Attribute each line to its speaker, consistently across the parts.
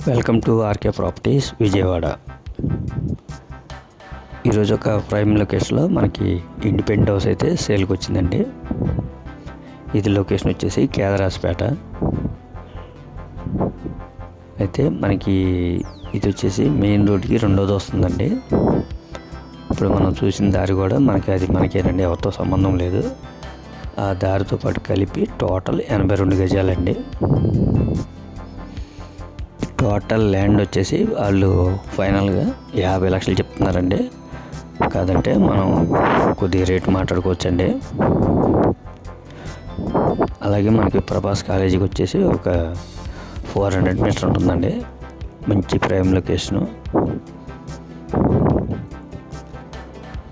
Speaker 1: Welcome to RK Properties Vijayawada. ఈరోజు ఒక prime లొకేషన్లో మనకి ఇండిపెండెంట్ హౌస్ అయితే సేల్కి వచ్చిందండి. ఇది లొకేషన్ వచ్చేసి కేదరాస్పేట. అయితే మనకి ఇది వచ్చేసి మెయిన్ రోడ్కి రెండోది వస్తుందండి. ఇప్పుడు మనం చూసిన దారి కూడా మనకేనండి, ఎవరితో సంబంధం లేదు. ఆ దారితో పాటు కలిపి టోటల్ 82 గజాలండి. టోటల్ ల్యాండ్ వచ్చేసి వాళ్ళు ఫైనల్గా 50 లక్షలు చెప్తున్నారండి. కాదంటే మనం కొద్దిగా రేటు మాట్లాడుకోవచ్చండి. అలాగే మనకి ప్రభాస్ కాలేజీకి వచ్చేసి ఒక 400 మీటర్ ఉంటుందండి. మంచి ప్రైమ్ లొకేషను.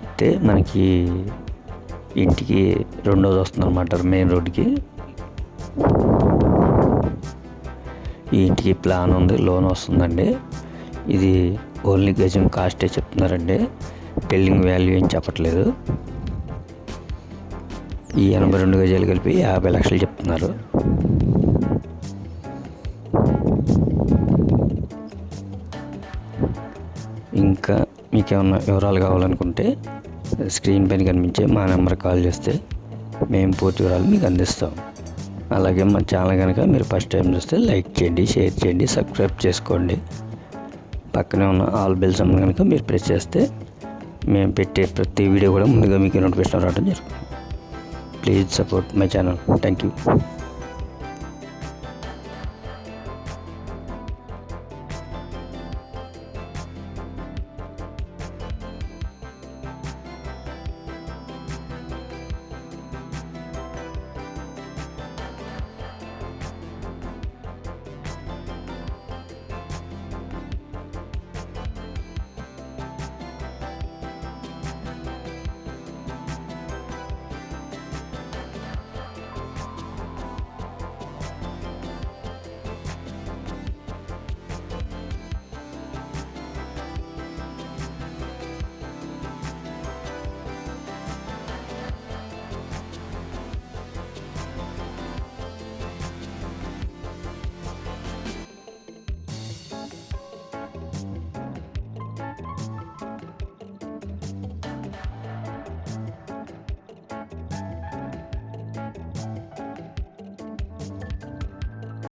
Speaker 1: అయితే మనకి ఇంటికి రెండోది వస్తుందన్నమాట మెయిన్ రోడ్డుకి. ఈ ఇంటికి ప్లాన్ ఉంది, లోన్ వస్తుందండి. ఇది ఓన్లీ గజం కాస్టే చెప్తున్నారండి, బిల్డింగ్ వాల్యూ ఏం చెప్పట్లేదు. ఈ 82 గజాలు కలిపి 50 లక్షలు చెప్తున్నారు. ఇంకా మీకేమన్నా వివరాలు కావాలనుకుంటే స్క్రీన్ పైన కనిపించే మా నెంబర్ కాల్ చేస్తే మేము పూర్తి వివరాలు మీకు అందిస్తాం. అలాగే మా ఛానల్ కనుక మీరు ఫస్ట్ టైం చూస్తే లైక్ చేయండి, షేర్ చేయండి, సబ్స్క్రైబ్ చేసుకోండి. పక్కనే ఉన్న ఆల్ బెల్స్ కనుక మీరు ప్రెస్ చేస్తే మేము పెట్టే ప్రతి వీడియో కూడా ముందుగా మీకు నోటిఫికేషన్ రావడం జరుగుతుంది. Please support my channel. Thank you.